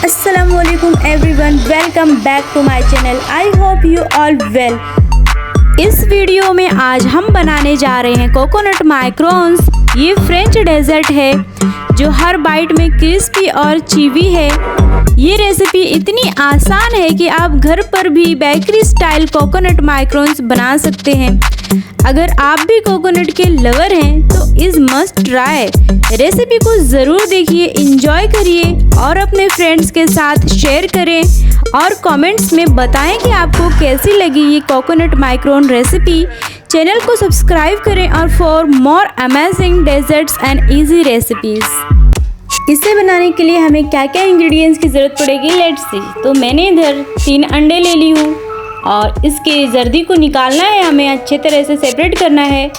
Assalamualaikum everyone, welcome back to my channel. I hope you all well. इस video में आज हम बनाने जा रहे हैं कोकोनट माइक्रोन्स। ये फ्रेंच डेजर्ट है जो हर बाइट में क्रिस्पी और चीवी है। ये रेसिपी इतनी आसान है कि आप घर पर भी बेकरी स्टाइल कोकोनट माइक्रोन्स बना सकते हैं। अगर आप भी कोकोनट के लवर हैं तो इस मस्ट ट्राई रेसिपी को ज़रूर देखिए, एंजॉय करिए और अपने फ्रेंड्स के साथ शेयर करें और कमेंट्स में बताएं कि आपको कैसी लगी ये कोकोनट माइक्रोन रेसिपी। चैनल को सब्सक्राइब करें और for more amazing desserts and easy recipes. इसे बनाने के लिए हमें क्या क्या इंग्रेडिएंट्स की ज़रूरत पड़ेगी, लेट्स सी। तो मैंने इधर 3 अंडे ले ली हूँ और इसके जर्दी को निकालना है, हमें अच्छे तरह से सेपरेट करना है।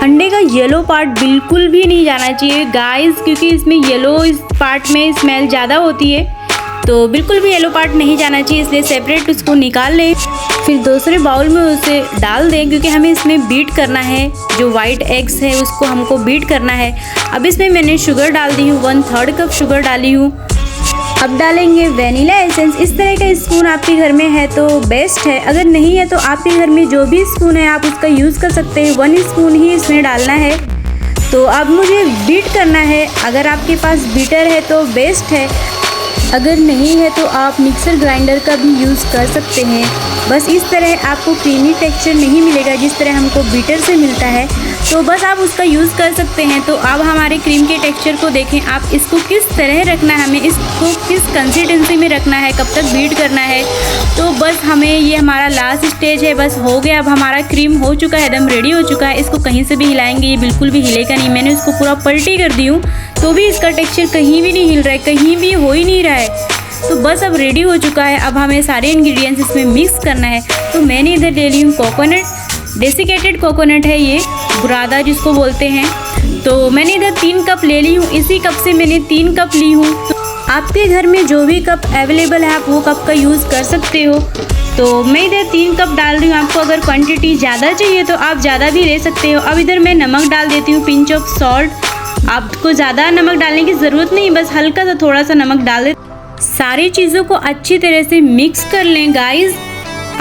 अंडे का येलो पार्ट बिल्कुल भी नहीं जाना चाहिए गाइस, क्योंकि इसमें येलो इस पार्ट में स्मेल ज़्यादा होती है, तो बिल्कुल भी येलो पार्ट नहीं जाना चाहिए, इसलिए सेपरेट उसको निकाल लें। फिर दूसरे बाउल में उसे डाल दें, क्योंकि हमें इसमें बीट करना है। जो वाइट एग्स है उसको हमको बीट करना है। अब इसमें मैंने शुगर डाल दी हूँ, 1/3 कप शुगर डाली हूँ। अब डालेंगे वेनिला एसेंस। इस तरह का स्पून आपके घर में है तो बेस्ट है, अगर नहीं है तो आपके घर में जो भी स्पून है आप उसका यूज़ कर सकते हैं। 1 स्पून ही इसमें डालना है। तो अब मुझे बीट करना है। अगर आपके पास बीटर है तो बेस्ट है, अगर नहीं है तो आप मिक्सर ग्राइंडर का भी यूज़ कर सकते हैं। बस इस तरह आपको क्रीमी टेक्सचर नहीं मिलेगा जिस तरह हमको बीटर से मिलता है, तो बस आप उसका यूज़ कर सकते हैं। तो अब हमारे क्रीम के टेक्सचर को देखें, आप इसको किस तरह रखना है, हमें इसको किस कंसिस्टेंसी में रखना है, कब तक बीट करना है। तो बस हमें ये हमारा लास्ट स्टेज है, बस हो गया। अब हमारा क्रीम हो चुका है, एकदम रेडी हो चुका है। इसको कहीं से भी हिलाएंगे ये बिल्कुल भी हिलेगा नहीं। मैंने इसको पूरा पलटी कर दी हूँ तो भी इसका टेक्सचर कहीं भी नहीं हिल रहा है, कहीं भी हो ही नहीं रहा है। तो बस अब रेडी हो चुका है। अब हमें सारे इंग्रेडिएंट्स इसमें मिक्स करना है। तो मैंने इधर ले ली हूँ कोकोनट, डेसिकेटेड कोकोनट है ये, बुरादा जिसको बोलते हैं। तो मैंने इधर 3 कप ले ली हूँ, इसी कप से मैंने 3 कप ली हूँ। तो आपके घर में जो भी कप अवेलेबल है आप वो कप का यूज़ कर सकते हो। तो मैं इधर 3 कप डाल रही हूँ। आपको अगर क्वांटिटी ज़्यादा चाहिए तो आप ज़्यादा भी ले सकते हो। अब इधर मैं नमक डाल देती हूँ, पिंच ऑफ सॉल्ट। आपको ज़्यादा नमक डालने की ज़रूरत नहीं, बस हल्का सा थोड़ा सा नमक डाल दे। सारी चीज़ों को अच्छी तरह से मिक्स कर लें गाइस।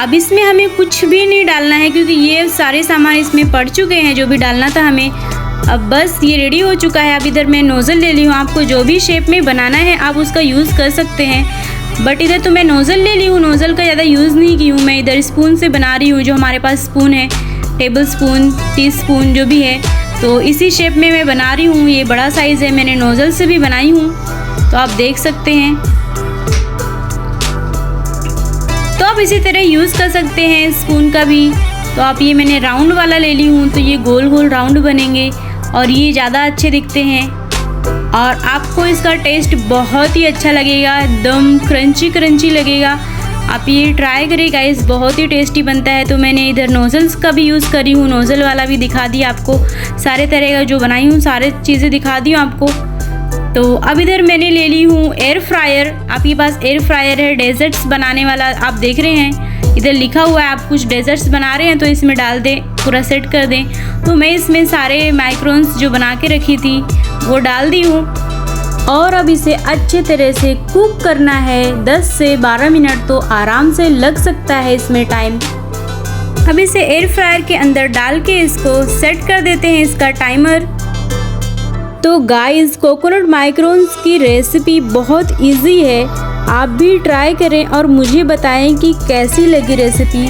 अब इसमें हमें कुछ भी नहीं डालना है, क्योंकि ये सारे सामान इसमें पड़ चुके हैं जो भी डालना था हमें। अब बस ये रेडी हो चुका है। अब इधर मैं नोज़ल ले ली हूँ। आपको जो भी शेप में बनाना है आप उसका यूज़ कर सकते हैं, बट इधर तो मैं नोज़ल ले ली हूँ। नोज़ल का ज़्यादा यूज़ नहीं की हूँ, मैं इधर स्पून से बना रही हूँ। जो हमारे पास स्पून है, टेबल स्पून, टी स्पून जो भी है, तो इसी शेप में मैं बना रही हूँ। ये बड़ा साइज़ है, मैंने नोज़ल से भी बनाई हूँ, तो आप देख सकते हैं। तो आप इसी तरह यूज़ कर सकते हैं स्पून का भी। तो आप ये मैंने राउंड वाला ले ली हूँ, तो ये गोल गोल राउंड बनेंगे और ये ज़्यादा अच्छे दिखते हैं और आपको इसका टेस्ट बहुत ही अच्छा लगेगा, एकदम क्रंची क्रंची लगेगा। आप ये ट्राई करें गाइस, बहुत ही टेस्टी बनता है। तो मैंने इधर नोज़ल्स का भी यूज़ करी हूँ, नोज़ल वाला भी दिखा दिया आपको। सारे तरह का जो बनाई हूँ सारे चीज़ें दिखा दी हूँ आपको। तो अब इधर मैंने ले ली हूँ एयर फ्रायर। आपके पास एयर फ्रायर है डेजर्ट्स बनाने वाला, आप देख रहे हैं इधर लिखा हुआ है। आप कुछ डेजर्ट्स बना रहे हैं तो इसमें डाल दें, पूरा सेट कर दें। तो मैं इसमें सारे माइक्रोन्स जो बना के रखी थी वो डाल दी हूँ और अब इसे अच्छे तरह से कुक करना है। 10 से 12 मिनट तो आराम से लग सकता है इसमें टाइम। अब इसे एयर फ्रायर के अंदर डाल के इसको सेट कर देते हैं, इसका टाइमर। तो गाइस, कोकोनट माइक्रोन्स की रेसिपी बहुत इजी है, आप भी ट्राई करें और मुझे बताएं कि कैसी लगी रेसिपी।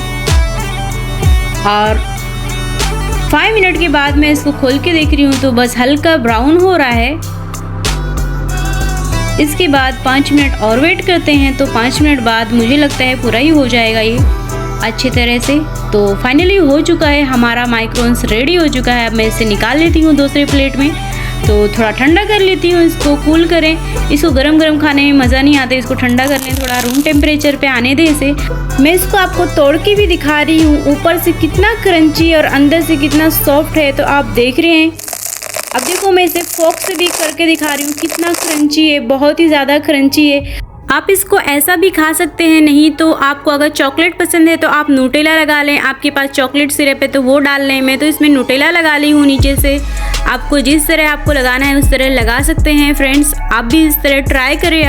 और 5 मिनट के बाद मैं इसको खोल के देख रही हूँ तो बस हल्का ब्राउन हो रहा है। इसके बाद 5 मिनट और वेट करते हैं। तो 5 मिनट बाद मुझे लगता है पूरा ही हो जाएगा ये अच्छी तरह से। तो फाइनली हो चुका है, हमारा माइक्रोन्स रेडी हो चुका है। अब मैं इसे निकाल लेती हूँ दूसरे प्लेट में। तो थोड़ा ठंडा कर लेती हूँ, इसको कूल करें। इसको गरम गरम खाने में मज़ा नहीं आता, इसको ठंडा कर लें, थोड़ा रूम टेम्परेचर पे आने दें इसे। मैं इसको आपको तोड़ के भी दिखा रही हूँ, ऊपर से कितना क्रंची और अंदर से कितना सॉफ्ट है, तो आप देख रहे हैं। अब देखो मैं इसे फोक से भी करके दिखा रही हूँ, कितना क्रंची है, बहुत ही ज़्यादा क्रंची है। आप इसको ऐसा भी खा सकते हैं, नहीं तो आपको अगर चॉकलेट पसंद है तो आप न्यूटेला लगा लें। आपके पास चॉकलेट सिरप है तो वो डाल लें। मैं तो इसमें न्यूटेला लगा ली हूँ नीचे से। आपको जिस तरह आपको लगाना है उस तरह लगा सकते हैं फ्रेंड्स, आप भी इस तरह ट्राई करें।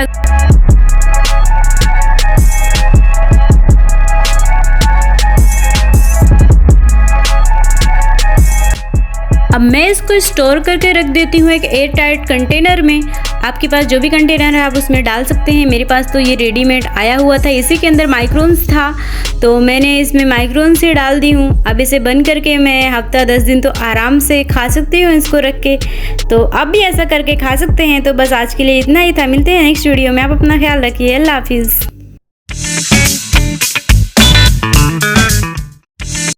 अब मैं इसको स्टोर करके रख देती हूँ एक एयर टाइट कंटेनर में। आपके पास जो भी कंटेनर है आप उसमें डाल सकते हैं। मेरे पास तो ये रेडीमेड आया हुआ था, इसी के अंदर माइक्रोन्स था तो मैंने इसमें माइक्रोन्स से डाल दी हूँ। अब इसे बंद करके मैं हफ्ता 10 दिन तो आराम से खा सकती हूँ इसको रख के। तो आप भी ऐसा करके खा सकते हैं। तो बस आज के लिए इतना ही था, मिलते हैं नेक्स्ट वीडियो में। आप अपना ख्याल रखिए, अल्लाह हाफिज़।